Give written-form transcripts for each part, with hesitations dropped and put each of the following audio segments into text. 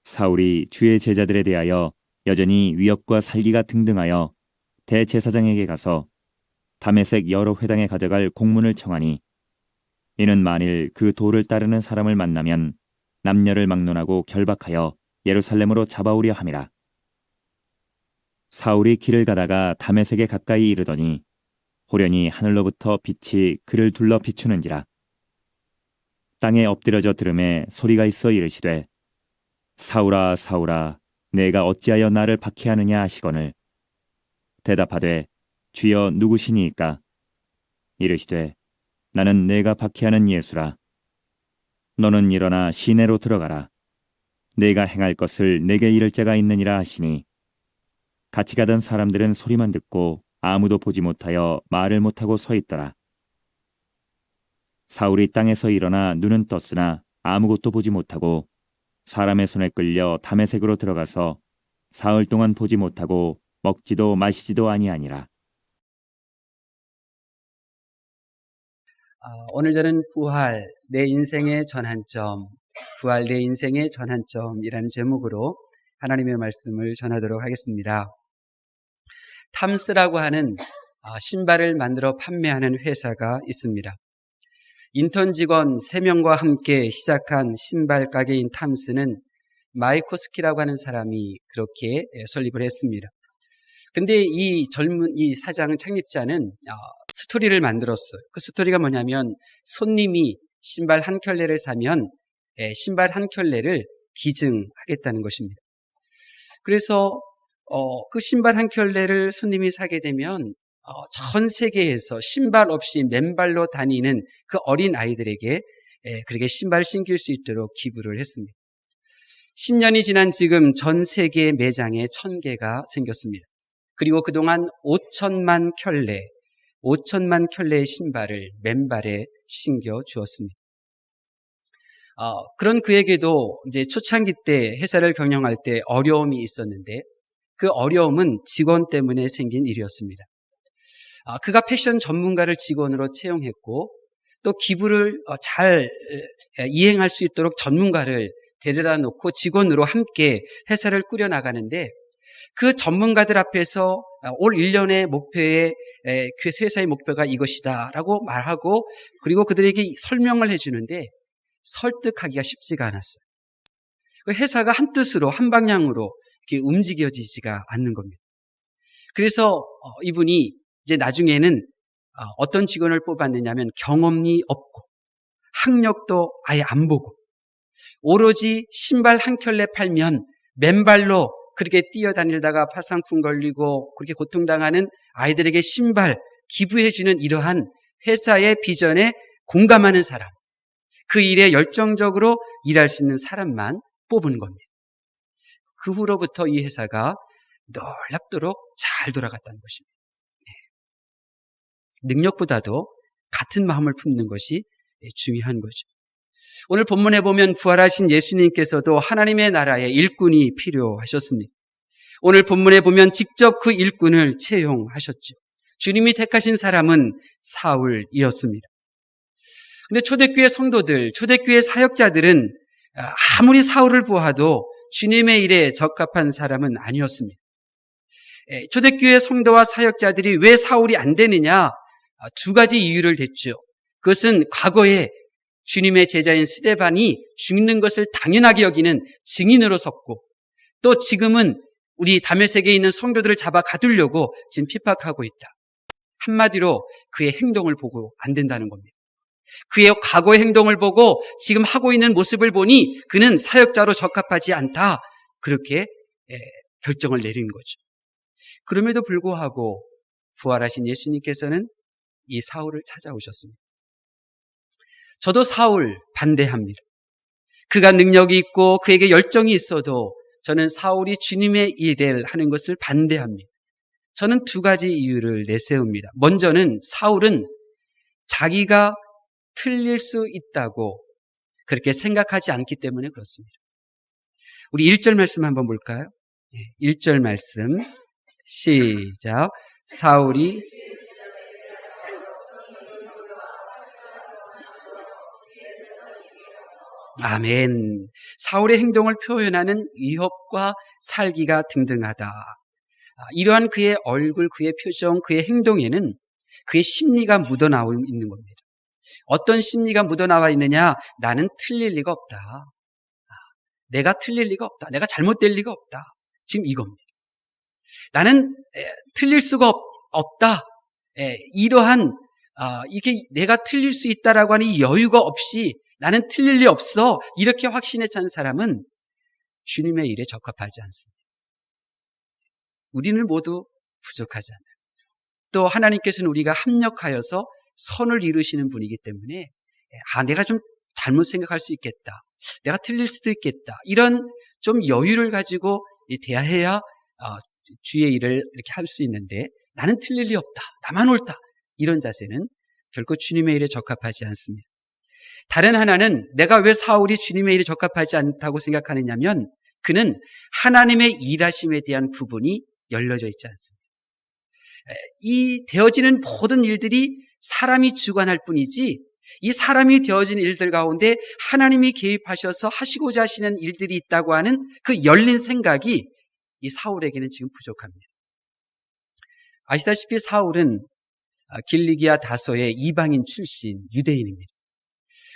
사울이 주의 제자들에 대하여 여전히 위협과 살기가 등등하여 대제사장에게 가서 다메섹 여러 회당에 가져갈 공문을 청하니 이는 만일 그 도를 따르는 사람을 만나면 남녀를 막론하고 결박하여 예루살렘으로 잡아오려 함이라. 사울이 길을 가다가 다메섹에 가까이 이르더니 호련히 하늘로부터 빛이 그를 둘러 비추는지라. 땅에 엎드려져 들음에 소리가 있어 이르시되 사울아 사울아 내가 어찌하여 나를 박해하느냐 하시거늘 대답하되 주여 누구시니이까? 이르시되 나는 내가 박해하는 예수라. 너는 일어나 시내로 들어가라. 내가 행할 것을 내게 이를 자가 있느니라 하시니 같이 가던 사람들은 소리만 듣고 아무도 보지 못하여 말을 못하고 서 있더라. 사울이 땅에서 일어나 눈은 떴으나 아무것도 보지 못하고 사람의 손에 끌려 다메섹으로 들어가서 사흘 동안 보지 못하고 먹지도 마시지도 아니하니라. 오늘 저는 부활, 내 인생의 전환점, 부활 내 인생의 전환점이라는 제목으로 하나님의 말씀을 전하도록 하겠습니다. 탐스라고 하는 신발을 만들어 판매하는 회사가 있습니다. 인턴 직원 3명과 함께 시작한 신발 가게인 탐스는 마이코스키라고 하는 사람이 그렇게 설립을 했습니다. 근데 이 사장은, 창립자는 스토리를 만들었어요. 그 스토리가 뭐냐면 손님이 신발 한 켤레를 사면 신발 한 켤레를 기증하겠다는 것입니다. 그래서 그 신발 한 켤레를 손님이 사게 되면 전 세계에서 신발 없이 맨발로 다니는 그 어린 아이들에게 그렇게 신발을 신길 수 있도록 기부를 했습니다. 10년이 지난 지금 전 세계 매장에 1000개가 생겼습니다. 그리고 그동안 5천만 켤레의 신발을 맨발에 신겨 주었습니다. 그런 그에게도 이제 초창기 때 회사를 경영할 때 어려움이 있었는데 그 어려움은 직원 때문에 생긴 일이었습니다. 그가 패션 전문가를 직원으로 채용했고 또 기부를 잘 이행할 수 있도록 전문가를 데려다 놓고 직원으로 함께 회사를 꾸려나가는데 그 전문가들 앞에서 올 1년의 목표에 회사의 목표가 이것이다 라고 말하고 그리고 그들에게 설명을 해주는데 설득하기가 쉽지가 않았어요. 그 회사가 한 뜻으로 한 방향으로 이렇게 움직여지지가 않는 겁니다. 그래서 이분이 이제 나중에는 어떤 직원을 뽑았느냐면 경험이 없고 학력도 아예 안 보고 오로지 신발 한 켤레 팔면 맨발로 그렇게 뛰어다니다가 파상풍 걸리고 그렇게 고통당하는 아이들에게 신발 기부해주는 이러한 회사의 비전에 공감하는 사람, 그 일에 열정적으로 일할 수 있는 사람만 뽑은 겁니다. 그 후로부터 이 회사가 놀랍도록 잘 돌아갔다는 것입니다. 능력보다도 같은 마음을 품는 것이 중요한 거죠. 오늘 본문에 보면 부활하신 예수님께서도 하나님의 나라의 일꾼이 필요하셨습니다. 오늘 본문에 보면 직접 그 일꾼을 채용하셨죠. 주님이 택하신 사람은 사울이었습니다. 근데 초대교회 성도들, 초대교회 사역자들은 아무리 사울을 보아도 주님의 일에 적합한 사람은 아니었습니다. 초대교회 성도와 사역자들이 왜 사울이 안 되느냐? 2가지 이유를 댔죠. 그것은 과거에 주님의 제자인 스데반이 죽는 것을 당연하게 여기는 증인으로 섰고 또 지금은 우리 다메섹에 있는 성도들을 잡아 가두려고 지금 핍박하고 있다. 한마디로 그의 행동을 보고 안 된다는 겁니다. 그의 과거의 행동을 보고 지금 하고 있는 모습을 보니 그는 사역자로 적합하지 않다. 그렇게 결정을 내린 거죠. 그럼에도 불구하고 부활하신 예수님께서는 이 사울을 찾아오셨습니다. 저도 사울 반대합니다. 그가 능력이 있고 그에게 열정이 있어도 저는 사울이 주님의 일을 하는 것을 반대합니다. 저는 2가지 이유를 내세웁니다. 먼저는 사울은 자기가 틀릴 수 있다고 그렇게 생각하지 않기 때문에 그렇습니다. 우리 1절 말씀 한번 볼까요? 1절 말씀 시작. 사울이 아멘. 사울의 행동을 표현하는 위협과 살기가 등등하다. 이러한 그의 얼굴, 그의 표정, 그의 행동에는 그의 심리가 묻어나와 있는 겁니다. 어떤 심리가 묻어나와 있느냐? 나는 틀릴 리가 없다. 내가 틀릴 리가 없다. 내가 잘못될 리가 없다. 지금 이겁니다. 나는 틀릴 수가 없다. 이러한 이게 내가 틀릴 수 있다라고 하는 이 여유가 없이 나는 틀릴 리 없어. 이렇게 확신에 찬 사람은 주님의 일에 적합하지 않습니다. 우리는 모두 부족하잖아요. 또 하나님께서는 우리가 합력하여서 선을 이루시는 분이기 때문에 내가 좀 잘못 생각할 수 있겠다. 내가 틀릴 수도 있겠다. 이런 좀 여유를 가지고 대해야 주의 일을 이렇게 할 수 있는데 나는 틀릴 리 없다. 나만 옳다. 이런 자세는 결코 주님의 일에 적합하지 않습니다. 다른 하나는 내가 왜 사울이 주님의 일에 적합하지 않다고 생각하느냐면 그는 하나님의 일하심에 대한 부분이 열려져 있지 않습니다. 이 되어지는 모든 일들이 사람이 주관할 뿐이지 이 사람이 되어진 일들 가운데 하나님이 개입하셔서 하시고자 하시는 일들이 있다고 하는 그 열린 생각이 이 사울에게는 지금 부족합니다. 아시다시피 사울은 길리기아 다소의 이방인 출신 유대인입니다.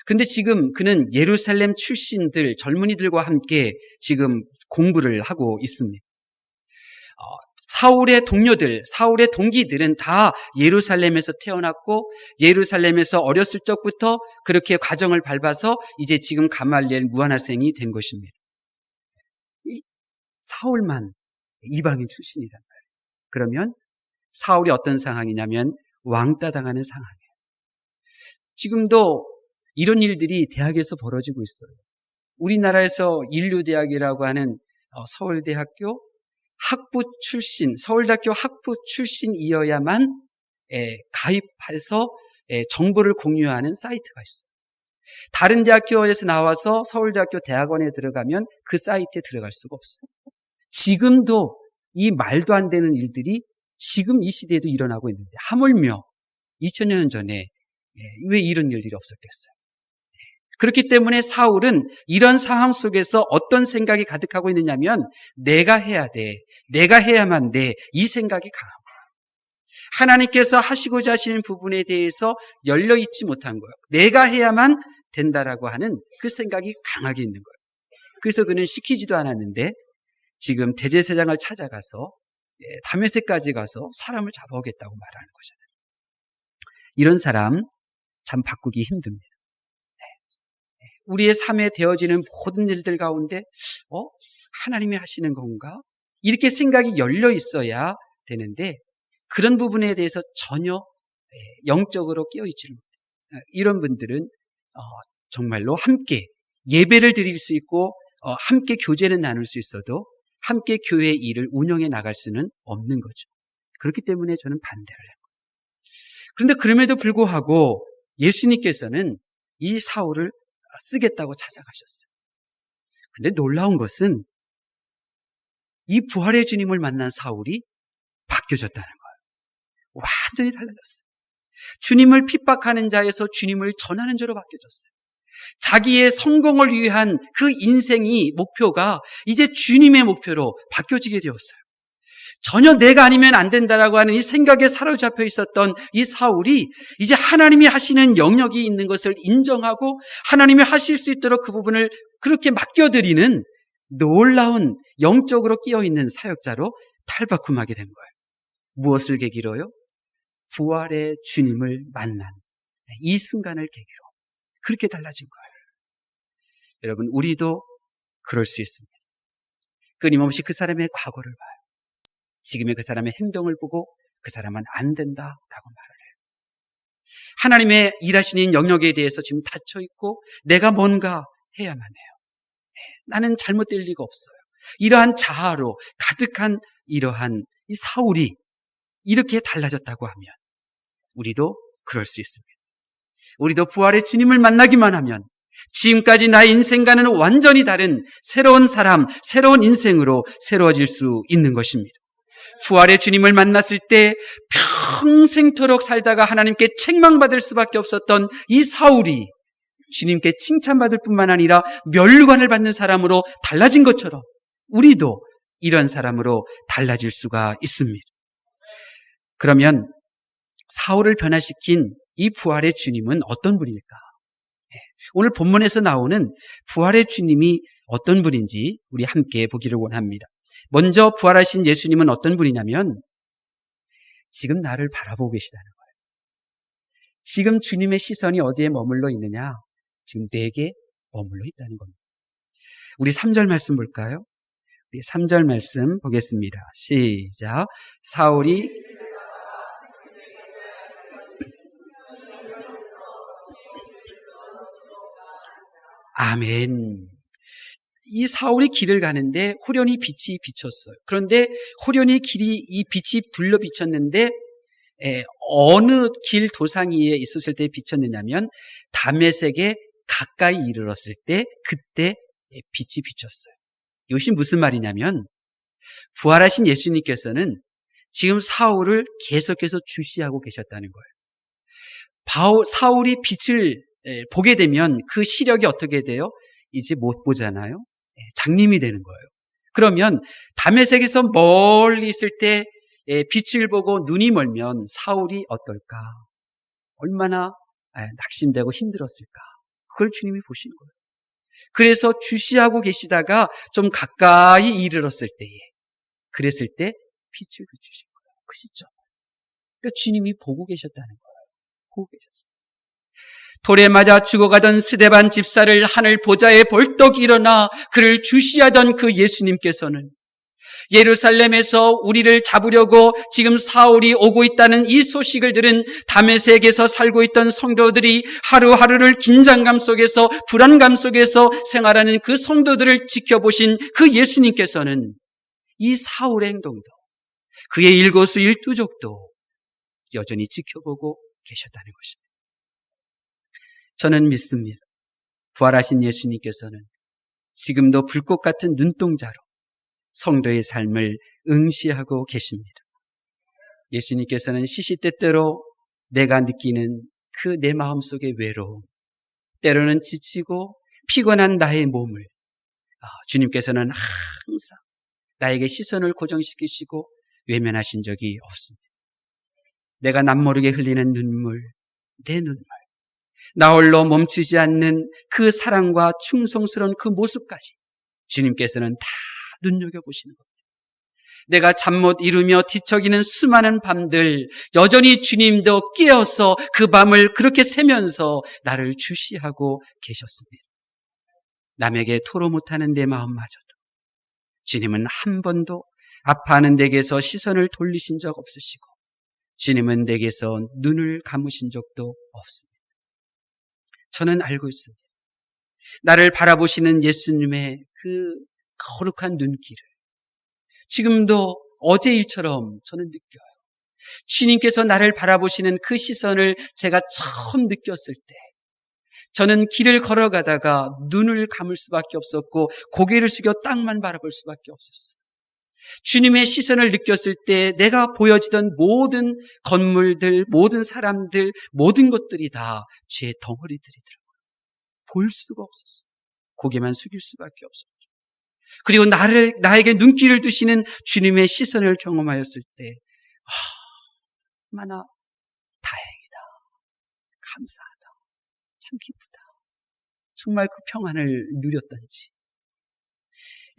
근데 지금 그는 예루살렘 출신들 젊은이들과 함께 지금 공부를 하고 있습니다. 사울의 동료들, 사울의 동기들은 다 예루살렘에서 태어났고 예루살렘에서 어렸을 적부터 그렇게 과정을 밟아서 이제 지금 가말리엘 무한학생이 된 것입니다. 사울만 이방인 출신이란 말이에요. 그러면 사울이 어떤 상황이냐면 왕따 당하는 상황이에요. 지금도 이런 일들이 대학에서 벌어지고 있어요. 우리나라에서 인류대학이라고 하는 서울대학교 학부 출신, 서울대학교 학부 출신이어야만 가입해서 정보를 공유하는 사이트가 있어요. 다른 대학교에서 나와서 서울대학교 대학원에 들어가면 그 사이트에 들어갈 수가 없어요. 지금도 이 말도 안 되는 일들이 지금 이 시대에도 일어나고 있는데 하물며 2000년 전에 왜 이런 일들이 없었겠어요? 그렇기 때문에 사울은 이런 상황 속에서 어떤 생각이 가득하고 있느냐면 내가 해야 돼. 내가 해야만 돼. 이 생각이 강합니다. 하나님께서 하시고자 하시는 부분에 대해서 열려있지 못한 거예요. 내가 해야만 된다라고 하는 그 생각이 강하게 있는 거예요. 그래서 그는 시키지도 않았는데 지금 대제사장을 찾아가서 다메섹까지 가서 사람을 잡아오겠다고 말하는 거잖아요. 이런 사람 참 바꾸기 힘듭니다. 우리의 삶에 되어지는 모든 일들 가운데 하나님이 하시는 건가? 이렇게 생각이 열려 있어야 되는데 그런 부분에 대해서 전혀 영적으로 깨어있지를 못해요. 이런 분들은 정말로 함께 예배를 드릴 수 있고 함께 교제는 나눌 수 있어도 함께 교회 일을 운영해 나갈 수는 없는 거죠. 그렇기 때문에 저는 반대를 해요. 그런데 그럼에도 불구하고 예수님께서는 이 사울을 쓰겠다고 찾아가셨어요. 그런데 놀라운 것은 이 부활의 주님을 만난 사울이 바뀌어졌다는 거예요. 완전히 달라졌어요. 주님을 핍박하는 자에서 주님을 전하는 자로 바뀌어졌어요. 자기의 성공을 위한 그 인생이 목표가 이제 주님의 목표로 바뀌어지게 되었어요. 전혀 내가 아니면 안 된다라고 하는 이 생각에 사로잡혀 있었던 이 사울이 이제 하나님이 하시는 영역이 있는 것을 인정하고 하나님이 하실 수 있도록 그 부분을 그렇게 맡겨드리는 놀라운 영적으로 끼어있는 사역자로 탈바꿈하게 된 거예요. 무엇을 계기로요? 부활의 주님을 만난 이 순간을 계기로 그렇게 달라진 거예요. 여러분, 우리도 그럴 수 있습니다. 끊임없이 그 사람의 과거를 봐요. 지금의 그 사람의 행동을 보고 그 사람은 안 된다라고 말을 해요. 하나님의 일하시는 영역에 대해서 지금 닫혀있고 내가 뭔가 해야만 해요. 나는 잘못될 리가 없어요. 이러한 자아로 가득한 이러한 이 사울이 이렇게 달라졌다고 하면 우리도 그럴 수 있습니다. 우리도 부활의 주님을 만나기만 하면 지금까지 나의 인생과는 완전히 다른 새로운 사람, 새로운 인생으로 새로워질 수 있는 것입니다. 부활의 주님을 만났을 때 평생토록 살다가 하나님께 책망받을 수밖에 없었던 이 사울이 주님께 칭찬받을 뿐만 아니라 면류관을 받는 사람으로 달라진 것처럼 우리도 이런 사람으로 달라질 수가 있습니다. 그러면 사울을 변화시킨 이 부활의 주님은 어떤 분일까? 오늘 본문에서 나오는 부활의 주님이 어떤 분인지 우리 함께 보기를 원합니다. 먼저 부활하신 예수님은 어떤 분이냐면 지금 나를 바라보고 계시다는 거예요. 지금 주님의 시선이 어디에 머물러 있느냐? 지금 내게 머물러 있다는 겁니다. 우리 3절 말씀 볼까요? 우리 3절 말씀 보겠습니다. 시작. 사울이 아멘. 이 사울이 길을 가는데 호련히 빛이 비쳤어요. 그런데 호련히 이 빛이 둘러 비쳤는데 어느 길 도상위에 있었을 때 비쳤느냐면 다메섹에 가까이 이르렀을 때 그때 빛이 비쳤어요. 이것이 무슨 말이냐면 부활하신 예수님께서는 지금 사울을 계속해서 주시하고 계셨다는 거예요. 사울이 빛을 보게 되면 그 시력이 어떻게 돼요? 이제 못 보잖아요. 장님이 되는 거예요. 그러면 다메섹에서 멀리 있을 때 빛을 보고 눈이 멀면 사울이 어떨까? 얼마나 낙심되고 힘들었을까? 그걸 주님이 보시는 거예요. 그래서 주시하고 계시다가 좀 가까이 이르렀을 때에 그랬을 때 빛을 비추신 거예요. 그 시점. 그러니까 주님이 보고 계셨다는 거예요. 보고 계셨어요. 돌에 맞아 죽어가던 스데반 집사를 하늘 보좌에 벌떡 일어나 그를 주시하던 그 예수님께서는 예루살렘에서 우리를 잡으려고 지금 사울이 오고 있다는 이 소식을 들은 다메섹에서 살고 있던 성도들이 하루하루를 긴장감 속에서 불안감 속에서 생활하는 그 성도들을 지켜보신 그 예수님께서는 이 사울의 행동도 그의 일거수일투족도 여전히 지켜보고 계셨다는 것입니다. 저는 믿습니다. 부활하신 예수님께서는 지금도 불꽃 같은 눈동자로 성도의 삶을 응시하고 계십니다. 예수님께서는 시시때때로 내가 느끼는 그 내 마음속의 외로움, 때로는 지치고 피곤한 나의 몸을 주님께서는 항상 나에게 시선을 고정시키시고 외면하신 적이 없습니다. 내가 남모르게 흘리는 눈물, 내 눈물, 나 홀로 멈추지 않는 그 사랑과 충성스러운 그 모습까지 주님께서는 다 눈여겨보시는 겁니다. 내가 잠 못 이루며 뒤척이는 수많은 밤들 여전히 주님도 깨어서 그 밤을 그렇게 새면서 나를 주시하고 계셨습니다. 남에게 토로 못하는 내 마음마저도 주님은 한 번도 아파하는 내게서 시선을 돌리신 적 없으시고 주님은 내게서 눈을 감으신 적도 없습니다. 저는 알고 있습니다. 나를 바라보시는 예수님의 그 거룩한 눈길을 지금도 어제 일처럼 저는 느껴요. 주님께서 나를 바라보시는 그 시선을 제가 처음 느꼈을 때 저는 길을 걸어가다가 눈을 감을 수밖에 없었고 고개를 숙여 땅만 바라볼 수밖에 없었어요. 주님의 시선을 느꼈을 때 내가 보여지던 모든 건물들, 모든 사람들, 모든 것들이 다 제 덩어리들이더라고요. 볼 수가 없었어요. 고개만 숙일 수밖에 없었죠. 그리고 나에게 눈길을 두시는 주님의 시선을 경험하였을 때 얼마나 다행이다. 감사하다. 참 기쁘다. 정말 그 평안을 누렸던지.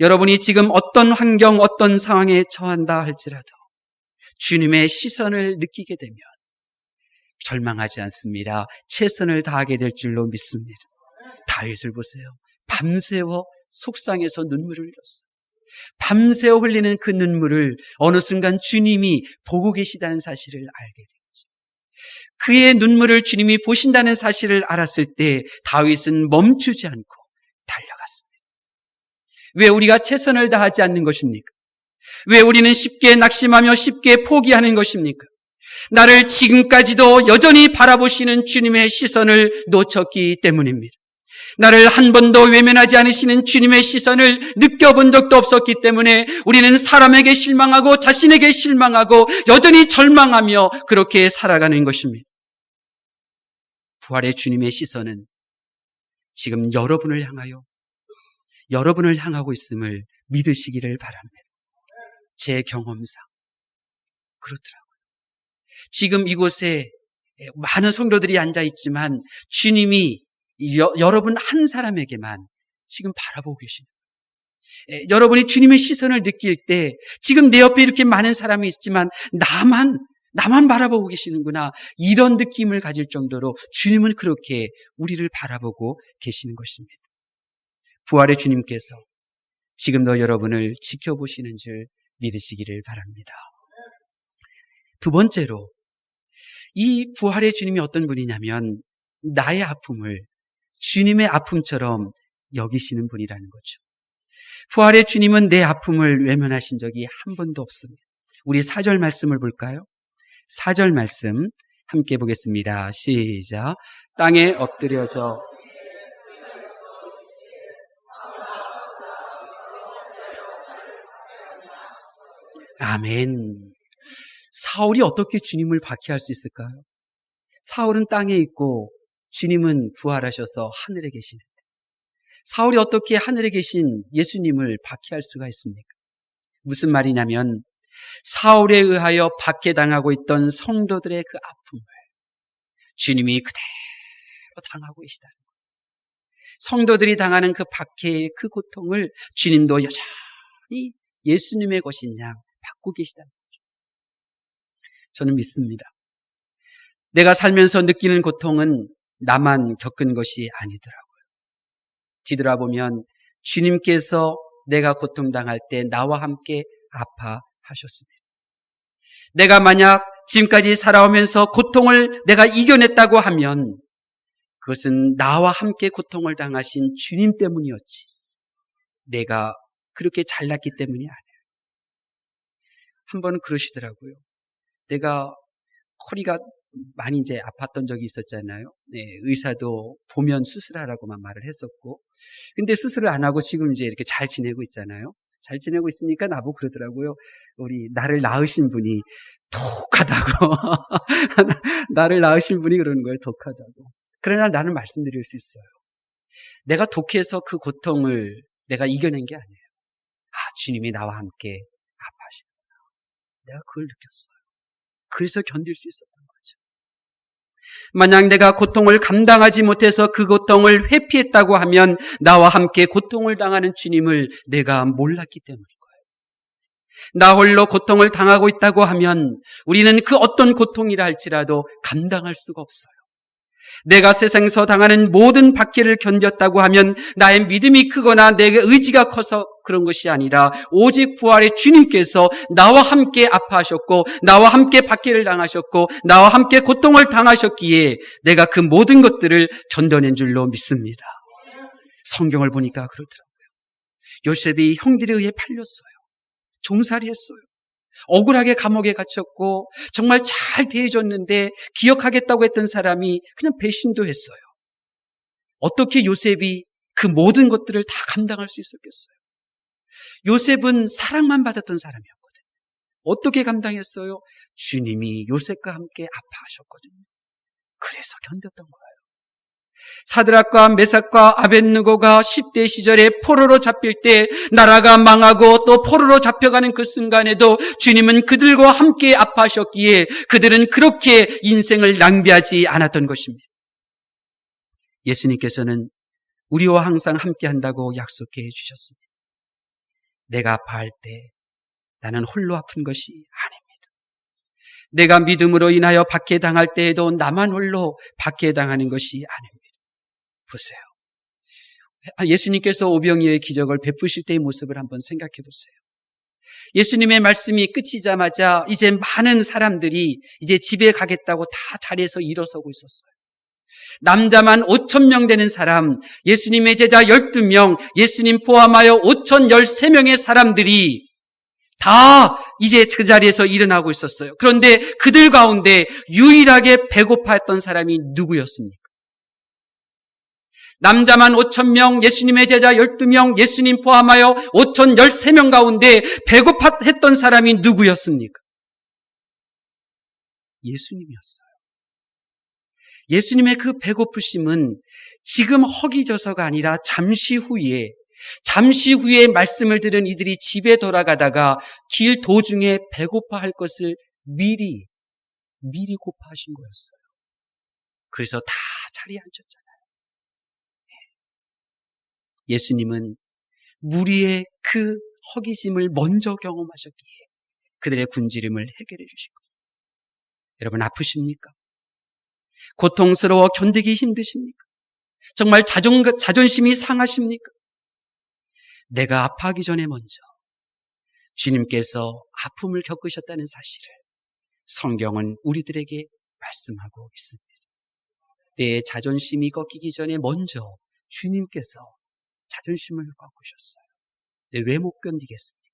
여러분이 지금 어떤 환경, 어떤 상황에 처한다 할지라도 주님의 시선을 느끼게 되면 절망하지 않습니다. 최선을 다하게 될 줄로 믿습니다. 다윗을 보세요. 밤새워 속상해서 눈물을 흘렸어요. 밤새워 흘리는 그 눈물을 어느 순간 주님이 보고 계시다는 사실을 알게 되었죠. 그의 눈물을 주님이 보신다는 사실을 알았을 때 다윗은 멈추지 않고 달려갔습니다. 왜 우리가 최선을 다하지 않는 것입니까? 왜 우리는 쉽게 낙심하며 쉽게 포기하는 것입니까? 나를 지금까지도 여전히 바라보시는 주님의 시선을 놓쳤기 때문입니다. 나를 한 번도 외면하지 않으시는 주님의 시선을 느껴본 적도 없었기 때문에 우리는 사람에게 실망하고 자신에게 실망하고 여전히 절망하며 그렇게 살아가는 것입니다. 부활의 주님의 시선은 지금 여러분을 향하고 있음을 믿으시기를 바랍니다. 제 경험상 그렇더라고요. 지금 이곳에 많은 성도들이 앉아 있지만 주님이 여러분 한 사람에게만 지금 바라보고 계십니다. 여러분이 주님의 시선을 느낄 때 지금 내 옆에 이렇게 많은 사람이 있지만 나만 바라보고 계시는구나, 이런 느낌을 가질 정도로 주님은 그렇게 우리를 바라보고 계시는 것입니다. 부활의 주님께서 지금도 여러분을 지켜보시는 줄 믿으시기를 바랍니다. 두 번째로, 이 부활의 주님이 어떤 분이냐면 나의 아픔을 주님의 아픔처럼 여기시는 분이라는 거죠. 부활의 주님은 내 아픔을 외면하신 적이 한 번도 없습니다. 우리 4절 말씀을 볼까요? 4절 말씀 함께 보겠습니다. 시작. 땅에 엎드려져 아멘. 사울이 어떻게 주님을 박해할 수 있을까요? 사울은 땅에 있고 주님은 부활하셔서 하늘에 계시는데 사울이 어떻게 하늘에 계신 예수님을 박해할 수가 있습니까? 무슨 말이냐면 사울에 의하여 박해당하고 있던 성도들의 그 아픔을 주님이 그대로 당하고 계시다는 거예요. 성도들이 당하는 그 박해의 그 고통을 주님도 여전히 예수님의 것인 양 받고 계시다는 거죠. 저는 믿습니다. 내가 살면서 느끼는 고통은 나만 겪은 것이 아니더라고요. 뒤돌아보면 주님께서 내가 고통당할 때 나와 함께 아파하셨습니다. 내가 만약 지금까지 살아오면서 고통을 내가 이겨냈다고 하면 그것은 나와 함께 고통을 당하신 주님 때문이었지, 내가 그렇게 잘났기 때문이 아니에요. 한 번은 그러시더라고요. 내가 허리가 많이 이제 아팠던 적이 있었잖아요. 네, 의사도 보면 수술하라고만 말을 했었고, 근데 수술을 안 하고 지금 이제 이렇게 잘 지내고 있잖아요. 잘 지내고 있으니까 나보고 그러더라고요. 우리 나를 낳으신 분이 독하다고. 나를 낳으신 분이 그러는 거예요. 독하다고. 그러나 나는 말씀드릴 수 있어요. 내가 독해서 그 고통을 내가 이겨낸 게 아니에요. 주님이 나와 함께 아파하시는구나. 내가 그걸 느꼈어요. 그래서 견딜 수 있었던 거죠. 만약 내가 고통을 감당하지 못해서 그 고통을 회피했다고 하면 나와 함께 고통을 당하는 주님을 내가 몰랐기 때문인 거예요. 나 홀로 고통을 당하고 있다고 하면 우리는 그 어떤 고통이라 할지라도 감당할 수가 없어요. 내가 세상에서 당하는 모든 박해를 견뎠다고 하면 나의 믿음이 크거나 내게 의지가 커서 그런 것이 아니라 오직 부활의 주님께서 나와 함께 아파하셨고 나와 함께 박해를 당하셨고 나와 함께 고통을 당하셨기에 내가 그 모든 것들을 견뎌낸 줄로 믿습니다. 성경을 보니까 그렇더라고요. 요셉이 형들에 의해 팔렸어요. 종살이 했어요. 억울하게 감옥에 갇혔고 정말 잘 대해줬는데 기억하겠다고 했던 사람이 그냥 배신도 했어요. 어떻게 요셉이 그 모든 것들을 다 감당할 수 있었겠어요? 요셉은 사랑만 받았던 사람이었거든요. 어떻게 감당했어요? 주님이 요셉과 함께 아파하셨거든요. 그래서 견뎠던 거예요. 사드락과 메삭과 아벳느고가 10대 시절에 포로로 잡힐 때 나라가 망하고 또 포로로 잡혀가는 그 순간에도 주님은 그들과 함께 아파하셨기에 그들은 그렇게 인생을 낭비하지 않았던 것입니다. 예수님께서는 우리와 항상 함께 한다고 약속해 주셨습니다. 내가 아파할 때 나는 홀로 아픈 것이 아닙니다. 내가 믿음으로 인하여 박해당할 때에도 나만 홀로 박해당하는 것이 아닙니다. 보세요. 예수님께서 오병이어의 기적을 베푸실 때의 모습을 한번 생각해 보세요. 예수님의 말씀이 끝이자마자 이제 많은 사람들이 이제 집에 가겠다고 다 자리에서 일어서고 있었어요. 남자만 5,000명 되는 사람, 예수님의 제자 12명, 예수님 포함하여 5,013명의 사람들이 다 이제 그 자리에서 일어나고 있었어요. 그런데 그들 가운데 유일하게 배고파했던 사람이 누구였습니까? 남자만 5,000명, 예수님의 제자 12명, 예수님 포함하여 5,013명 가운데 배고파했던 사람이 누구였습니까? 예수님이었어요. 예수님의 그 배고프심은 지금 허기져서가 아니라 잠시 후에 말씀을 들은 이들이 집에 돌아가다가 길 도중에 배고파할 것을 미리 고파하신 거였어요. 그래서 다 자리에 앉혔잖아요. 예수님은 무리의 그 허기짐을 먼저 경험하셨기에 그들의 굶주림을 해결해 주신 거죠. 여러분, 아프십니까? 고통스러워 견디기 힘드십니까? 정말 자존심이 상하십니까? 내가 아파하기 전에 먼저 주님께서 아픔을 겪으셨다는 사실을 성경은 우리들에게 말씀하고 있습니다. 내 자존심이 꺾이기 전에 먼저 주님께서 자존심을 꺾으셨어요. 왜 못 견디겠습니까?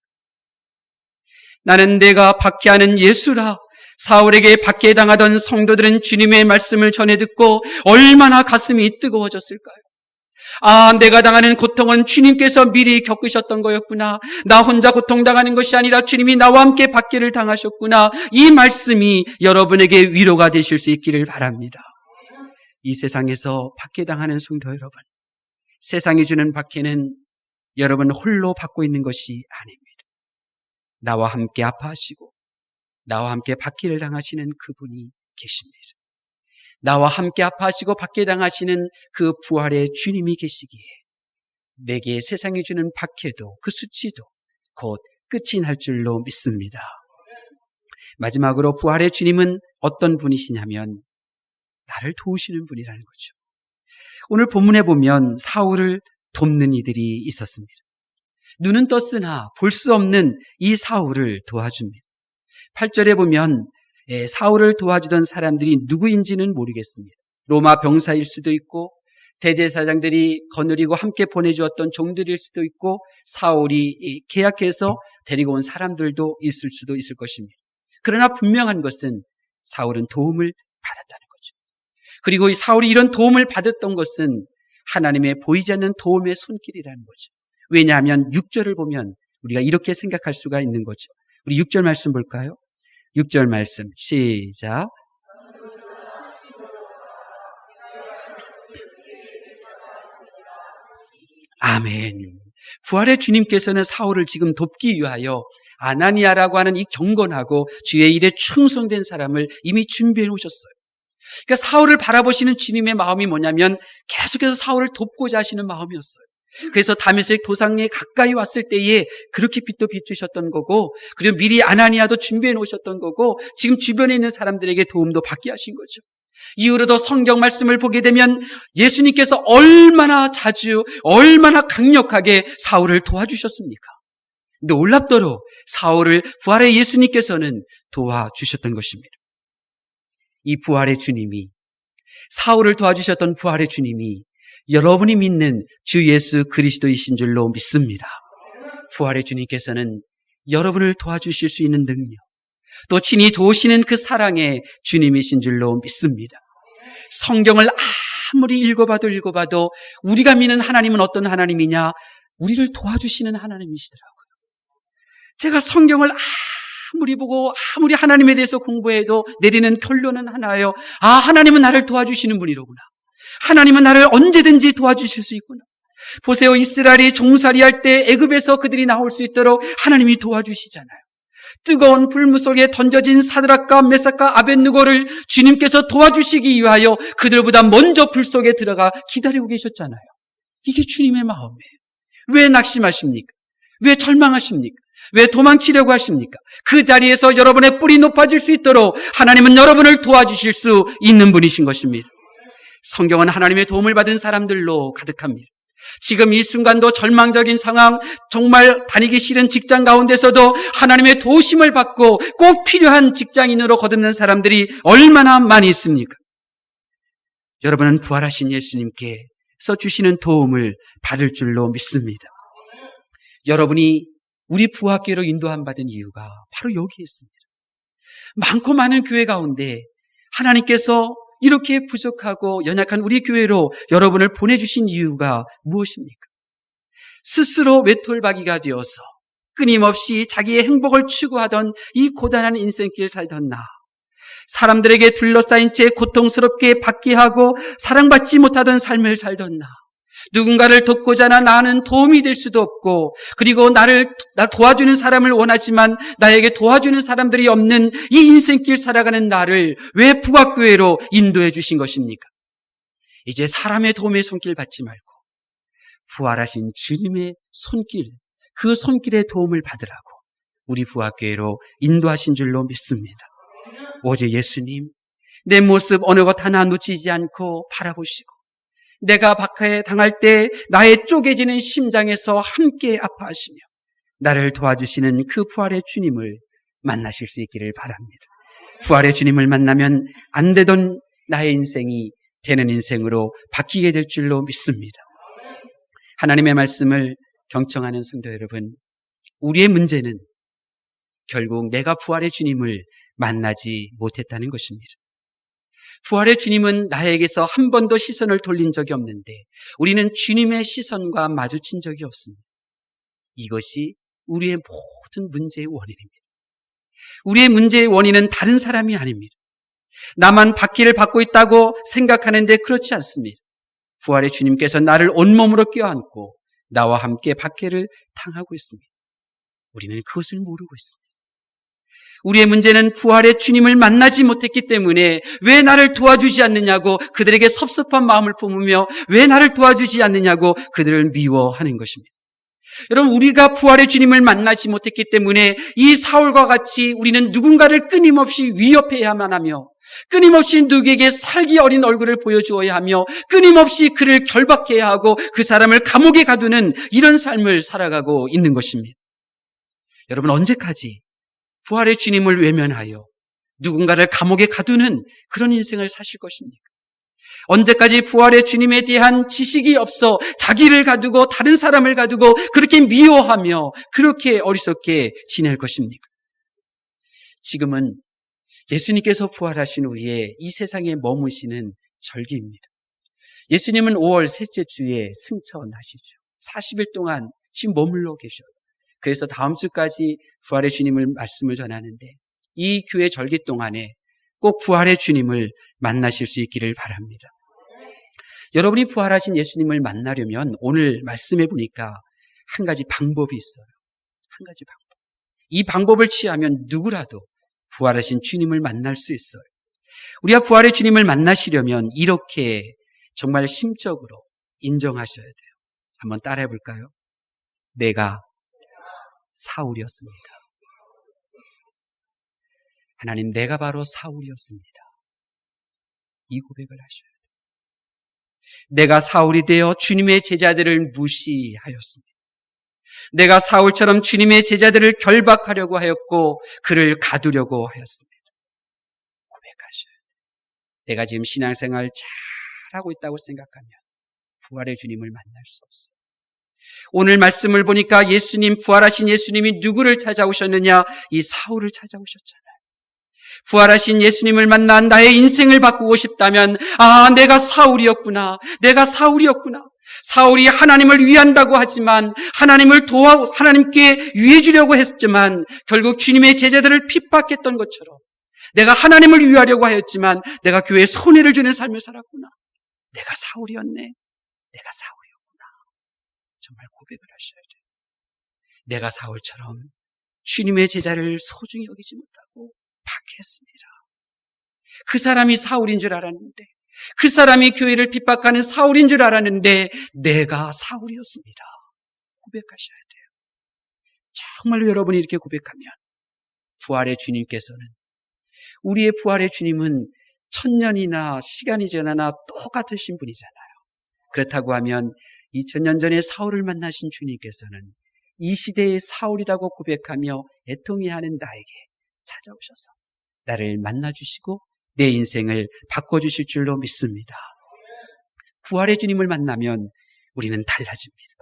나는 내가 박해하는 예수라. 사울에게 박해당하던 성도들은 주님의 말씀을 전해 듣고 얼마나 가슴이 뜨거워졌을까요? 아, 내가 당하는 고통은 주님께서 미리 겪으셨던 거였구나. 나 혼자 고통당하는 것이 아니라 주님이 나와 함께 박해를 당하셨구나. 이 말씀이 여러분에게 위로가 되실 수 있기를 바랍니다. 이 세상에서 박해당하는 성도 여러분, 세상이 주는 박해는 여러분 홀로 받고 있는 것이 아닙니다. 나와 함께 아파하시고 나와 함께 박해를 당하시는 그분이 계십니다. 나와 함께 아파하시고 박해당하시는 그 부활의 주님이 계시기에 내게 세상이 주는 박해도 그 수치도 곧 끝이 날 줄로 믿습니다. 마지막으로 부활의 주님은 어떤 분이시냐면 나를 도우시는 분이라는 거죠. 오늘 본문에 보면 사울을 돕는 이들이 있었습니다. 눈은 떴으나 볼 수 없는 이 사울을 도와줍니다. 8절에 보면 사울을 도와주던 사람들이 누구인지는 모르겠습니다. 로마 병사일 수도 있고 대제사장들이 거느리고 함께 보내주었던 종들일 수도 있고 사울이 계약해서 데리고 온 사람들도 있을 수도 있을 것입니다. 그러나 분명한 것은 사울은 도움을 받았다는 거죠. 그리고 이 사울이 이런 도움을 받았던 것은 하나님의 보이지 않는 도움의 손길이라는 거죠. 왜냐하면 6절을 보면 우리가 이렇게 생각할 수가 있는 거죠. 우리 6절 말씀 볼까요? 6절 말씀 시작. 아멘. 부활의 주님께서는 사울을 지금 돕기 위하여 아나니아라고 하는 이 경건하고 주의 일에 충성된 사람을 이미 준비해 놓으셨어요. 그러니까 사울을 바라보시는 주님의 마음이 뭐냐면 계속해서 사울을 돕고자 하시는 마음이었어요. 그래서 다메섹 도상에 가까이 왔을 때에 그렇게 빛도 비추셨던 거고, 그리고 미리 아나니아도 준비해 놓으셨던 거고, 지금 주변에 있는 사람들에게 도움도 받게 하신 거죠. 이후로도 성경 말씀을 보게 되면 예수님께서 얼마나 자주, 얼마나 강력하게 사울을 도와주셨습니까? 놀랍도록 사울을 부활의 예수님께서는 도와주셨던 것입니다. 이 부활의 주님이, 사울을 도와주셨던 부활의 주님이 여러분이 믿는 주 예수 그리스도이신 줄로 믿습니다. 부활의 주님께서는 여러분을 도와주실 수 있는 능력, 또 친히 도우시는 그 사랑의 주님이신 줄로 믿습니다. 성경을 아무리 읽어봐도 우리가 믿는 하나님은 어떤 하나님이냐? 우리를 도와주시는 하나님이시더라고요. 제가 성경을 아무리 보고 아무리 하나님에 대해서 공부해도 내리는 결론은 하나예요. 아, 하나님은 나를 도와주시는 분이로구나. 하나님은 나를 언제든지 도와주실 수 있구나. 보세요, 이스라엘이 종살이할 때 애굽에서 그들이 나올 수 있도록 하나님이 도와주시잖아요. 뜨거운 불무 속에 던져진 사드락과 메삭과 아벳느고를 주님께서 도와주시기 위하여 그들보다 먼저 불 속에 들어가 기다리고 계셨잖아요. 이게 주님의 마음이에요. 왜 낙심하십니까? 왜 절망하십니까? 왜 도망치려고 하십니까? 그 자리에서 여러분의 뿔이 높아질 수 있도록 하나님은 여러분을 도와주실 수 있는 분이신 것입니다. 성경은 하나님의 도움을 받은 사람들로 가득합니다. 지금 이 순간도 절망적인 상황, 정말 다니기 싫은 직장 가운데서도 하나님의 도우심을 받고 꼭 필요한 직장인으로 거듭난 사람들이 얼마나 많이 있습니까? 여러분은 부활하신 예수님께서 주시는 도움을 받을 줄로 믿습니다. 여러분이 우리 부학교로 인도함 받은 이유가 바로 여기에 있습니다. 많고 많은 교회 가운데 하나님께서 이렇게 부족하고 연약한 우리 교회로 여러분을 보내주신 이유가 무엇입니까? 스스로 외톨박이가 되어서 끊임없이 자기의 행복을 추구하던 이 고단한 인생길 살던 나, 사람들에게 둘러싸인 채 고통스럽게 받게 하고 사랑받지 못하던 삶을 살던 나, 누군가를 돕고자 하나 나는 도움이 될 수도 없고, 그리고 나 도와주는 사람을 원하지만 나에게 도와주는 사람들이 없는 이 인생길 살아가는 나를 왜 부각교회로 인도해 주신 것입니까? 이제 사람의 도움의 손길 받지 말고 부활하신 주님의 손길, 그 손길의 도움을 받으라고 우리 부활교회로 인도하신 줄로 믿습니다. 오직 예수님, 내 모습 어느 것 하나 놓치지 않고 바라보시고, 내가 박해 당할 때 나의 쪼개지는 심장에서 함께 아파하시며 나를 도와주시는 그 부활의 주님을 만나실 수 있기를 바랍니다. 부활의 주님을 만나면 안 되던 나의 인생이 되는 인생으로 바뀌게 될 줄로 믿습니다. 하나님의 말씀을 경청하는 성도 여러분, 우리의 문제는 결국 내가 부활의 주님을 만나지 못했다는 것입니다. 부활의 주님은 나에게서 한 번도 시선을 돌린 적이 없는데 우리는 주님의 시선과 마주친 적이 없습니다. 이것이 우리의 모든 문제의 원인입니다. 우리의 문제의 원인은 다른 사람이 아닙니다. 나만 박해를 받고 있다고 생각하는데 그렇지 않습니다. 부활의 주님께서 나를 온몸으로 껴안고 나와 함께 박해를 당하고 있습니다. 우리는 그것을 모르고 있습니다. 우리의 문제는 부활의 주님을 만나지 못했기 때문에 왜 나를 도와주지 않느냐고 그들에게 섭섭한 마음을 품으며 왜 나를 도와주지 않느냐고 그들을 미워하는 것입니다. 여러분, 우리가 부활의 주님을 만나지 못했기 때문에 이 사울과 같이 우리는 누군가를 끊임없이 위협해야만 하며 끊임없이 누구에게 살기 어린 얼굴을 보여주어야 하며 끊임없이 그를 결박해야 하고 그 사람을 감옥에 가두는 이런 삶을 살아가고 있는 것입니다. 여러분, 언제까지 부활의 주님을 외면하여 누군가를 감옥에 가두는 그런 인생을 사실 것입니까? 언제까지 부활의 주님에 대한 지식이 없어 자기를 가두고 다른 사람을 가두고 그렇게 미워하며 그렇게 어리석게 지낼 것입니까? 지금은 예수님께서 부활하신 후에 이 세상에 머무시는 절기입니다. 예수님은 5월 셋째 주에 승천하시죠. 40일 동안 지금 머물러 계셔요. 그래서 다음 주까지 부활의 주님을 말씀을 전하는데 이 교회 절기 동안에 꼭 부활의 주님을 만나실 수 있기를 바랍니다. 여러분이 부활하신 예수님을 만나려면 오늘 말씀해 보니까 한 가지 방법이 있어요. 한 가지 방법. 이 방법을 취하면 누구라도 부활하신 주님을 만날 수 있어요. 우리가 부활의 주님을 만나시려면 이렇게 정말 심적으로 인정하셔야 돼요. 한번 따라해 볼까요? 내가 사울이었습니다. 하나님, 내가 바로 사울이었습니다. 이 고백을 하셔야 돼요. 내가 사울이 되어 주님의 제자들을 무시하였습니다. 내가 사울처럼 주님의 제자들을 결박하려고 하였고 그를 가두려고 하였습니다. 고백하셔야 돼요. 내가 지금 신앙생활 잘하고 있다고 생각하면 부활의 주님을 만날 수 없어요. 오늘 말씀을 보니까 예수님, 부활하신 예수님이 누구를 찾아오셨느냐? 이 사울을 찾아오셨잖아요. 부활하신 예수님을 만난 나의 인생을 바꾸고 싶다면 내가 사울이었구나. 내가 사울이었구나. 사울이 하나님을 위한다고 하지만 하나님께 위해 주려고 했지만 결국 주님의 제자들을 핍박했던 것처럼 내가 하나님을 위하려고 하였지만 내가 교회에 손해를 주는 삶을 살았구나. 내가 사울이었네. 내가 사울이었구나. 정말 고백을 하셔야 돼요. 내가 사울처럼 주님의 제자를 소중히 여기지 못하고 박해했습니다. 그 사람이 사울인 줄 알았는데, 그 사람이 교회를 핍박하는 사울인 줄 알았는데 내가 사울이었습니다. 고백하셔야 돼요. 정말로 여러분이 이렇게 고백하면 부활의 주님께서는, 우리의 부활의 주님은 천년이나 시간이 지나나 똑같으신 분이잖아요. 그렇다고 하면 2000년 전에 사울을 만나신 주님께서는 이 시대의 사울이라고 고백하며 애통해하는 나에게 찾아오셔서 나를 만나주시고 내 인생을 바꿔주실 줄로 믿습니다. 부활의 주님을 만나면 우리는 달라집니다.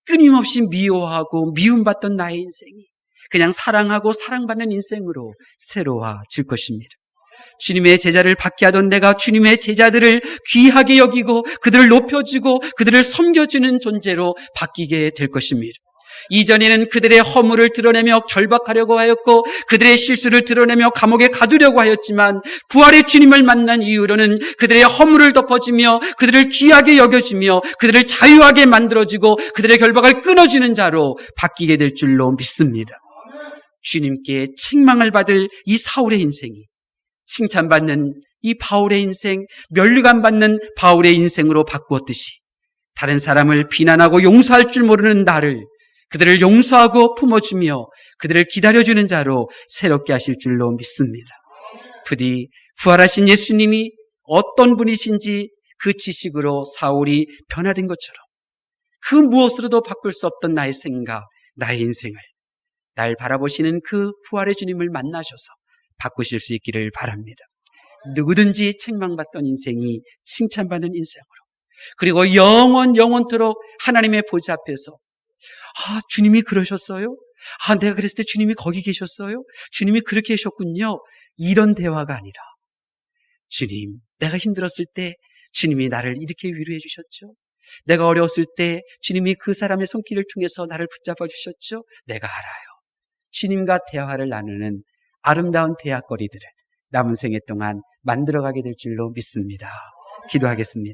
끊임없이 미워하고 미움받던 나의 인생이 그냥 사랑하고 사랑받는 인생으로 새로워질 것입니다. 주님의 제자를 받게 하던 내가 주님의 제자들을 귀하게 여기고 그들을 높여주고 그들을 섬겨주는 존재로 바뀌게 될 것입니다. 이전에는 그들의 허물을 드러내며 결박하려고 하였고 그들의 실수를 드러내며 감옥에 가두려고 하였지만 부활의 주님을 만난 이후로는 그들의 허물을 덮어주며 그들을 귀하게 여겨주며 그들을 자유하게 만들어주고 그들의 결박을 끊어주는 자로 바뀌게 될 줄로 믿습니다. 주님께 책망을 받을 이 사울의 인생이 칭찬받는 이 바울의 인생, 면류관 받는 바울의 인생으로 바꾸었듯이 다른 사람을 비난하고 용서할 줄 모르는 나를 그들을 용서하고 품어주며 그들을 기다려주는 자로 새롭게 하실 줄로 믿습니다. 부디 부활하신 예수님이 어떤 분이신지 그 지식으로 사울이 변화된 것처럼 그 무엇으로도 바꿀 수 없던 나의 생각, 나의 인생을 날 바라보시는 그 부활의 주님을 만나셔서 바꾸실 수 있기를 바랍니다. 누구든지 책망받던 인생이 칭찬받는 인생으로 그리고 영원토록 하나님의 보좌 앞에서 주님이 그러셨어요? 내가 그랬을 때 주님이 거기 계셨어요? 주님이 그렇게 하셨군요. 이런 대화가 아니라 주님, 내가 힘들었을 때 주님이 나를 이렇게 위로해 주셨죠. 내가 어려웠을 때 주님이 그 사람의 손길을 통해서 나를 붙잡아 주셨죠. 내가 알아요. 주님과 대화를 나누는 아름다운 대화거리들을 남은 생애 동안 만들어가게 될 줄로 믿습니다. 기도하겠습니다.